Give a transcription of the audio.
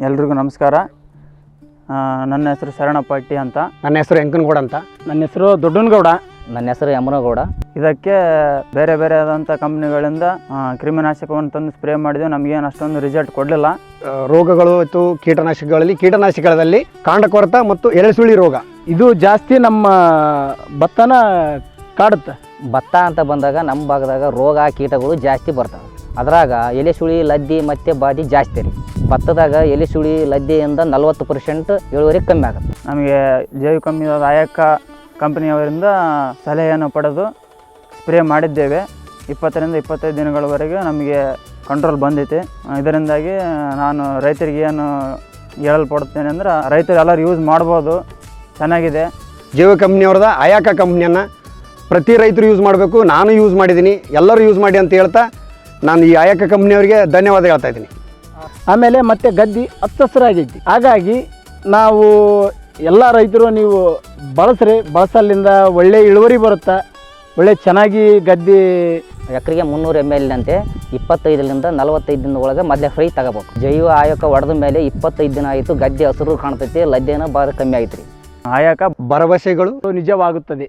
ಎಲ್ರಿಗೂ ನಮಸ್ಕಾರ. ನನ್ನ ಹೆಸರು ಶರಣಪ್ಪ ಅಂತ. ನನ್ನ ಹೆಸರು ಎಂಕನಗೌಡ ಅಂತ. ನನ್ನ ಹೆಸರು ದೊಡ್ಡನಗೌಡ. ನನ್ನ ಹೆಸರು ಯಮನಗೌಡ. ಇದಕ್ಕೆ ಬೇರೆ ಬೇರೆ ಆದಂಥ ಕಂಪ್ನಿಗಳಿಂದ ಕ್ರಿಮಿನಾಶಕವನ್ನು ತಂದು ಸ್ಪ್ರೇ ಮಾಡಿದ್ವಿ. ನಮಗೇನು ಅಷ್ಟೊಂದು ರಿಸಲ್ಟ್ ಕೊಡಲಿಲ್ಲ. ರೋಗಗಳು ಮತ್ತು ಕೀಟನಾಶಕಗಳಲ್ಲಿ ಕಾಂಡ ಕೊರತ ಮತ್ತು ಎಲೆಸುಳಿ ರೋಗ ಇದು ಜಾಸ್ತಿ ನಮ್ಮ ಭತ್ತನ ಕಾಡುತ್ತೆ. ಭತ್ತ ಅಂತ ಬಂದಾಗ ನಮ್ಮ ಭಾಗದಾಗ ರೋಗ ಕೀಟಗಳು ಜಾಸ್ತಿ ಬರ್ತವೆ. ಅದ್ರಾಗ ಎಲೆ ಸುಳಿ ಲದ್ದಿ ಮತ್ತು ಬಾದಿ ಜಾಸ್ತಿ ರೀ. ಭತ್ತದಾಗ ಎಲೆ ಸುಳಿ ಲದ್ದಿಯಿಂದ 40% ಇಳುವರಿ ಕಮ್ಮಿ ಆಗುತ್ತೆ. ನಮಗೆ ಜೈವಿಕ ಕಂಪನಿಯಾದ ಆಯಕ್ಕ ಕಂಪನಿಯವರಿಂದ ಸಲಹೆಯನ್ನು ಪಡೆದು ಸ್ಪ್ರೇ ಮಾಡಿದ್ದೇವೆ. 20ರಿಂದ 25 ದಿನಗಳವರೆಗೆ ನಮಗೆ ಕಂಟ್ರೋಲ್ ಬಂದೈತಿ. ಇದರಿಂದಾಗಿ ನಾನು ರೈತರಿಗೆ ಏನು ಹೇಳಲ್ಪಡುತ್ತೇನೆ ಅಂದ್ರೆ, ರೈತರು ಎಲ್ಲರೂ ಯೂಸ್ ಮಾಡ್ಬೋದು, ಚೆನ್ನಾಗಿದೆ. ಜೈವಿಕ ಕಂಪ್ನಿಯವ್ರದ ಆಯಾಕ ಕಂಪ್ನಿಯನ್ನು ಪ್ರತಿ ರೈತರು ಯೂಸ್ ಮಾಡಬೇಕು. ನಾನು ಯೂಸ್ ಮಾಡಿದ್ದೀನಿ, ಎಲ್ಲರೂ ಯೂಸ್ ಮಾಡಿ ಅಂತ ಹೇಳ್ತಾ ನಾನು ಈ ಆಯಾಕ ಕಂಪ್ನಿಯವರಿಗೆ ಧನ್ಯವಾದ ಹೇಳ್ತಾ ಇದ್ದೀನಿ. ಆಮೇಲೆ ಮತ್ತೆ ಗದ್ದೆ ಹಚ್ಚರಾಗೈತಿ. ಹಾಗಾಗಿ ನಾವು ಎಲ್ಲ ರೈತರು ನೀವು ಬಳಸಲಿಂದ ಒಳ್ಳೆ ಇಳುವರಿ ಬರುತ್ತೆ, ಒಳ್ಳೆ ಚೆನ್ನಾಗಿ ಗದ್ದೆ. ಎಕರೆಗೆ 300 ml ಅಂತೆ 25ರಿಂದ 45 ದಿನದ ಒಳಗೆ ಮೊದಲೇ ಫ್ರೈ ತಗೋಬೇಕು. ಜೈವ ಆಯಕ ಹೊಡೆದ ಮೇಲೆ 25 ದಿನ ಆಯಿತು, ಗದ್ದೆ ಹಸಿರು ಕಾಣ್ತೈತಿ, ಲದ್ದೆನ ಭಾಳ ಕಮ್ಮಿ ಆಯ್ತು ರೀ. ಆಯಕ ಭರವಸೆಗಳು ನಿಜವಾಗುತ್ತದೆ.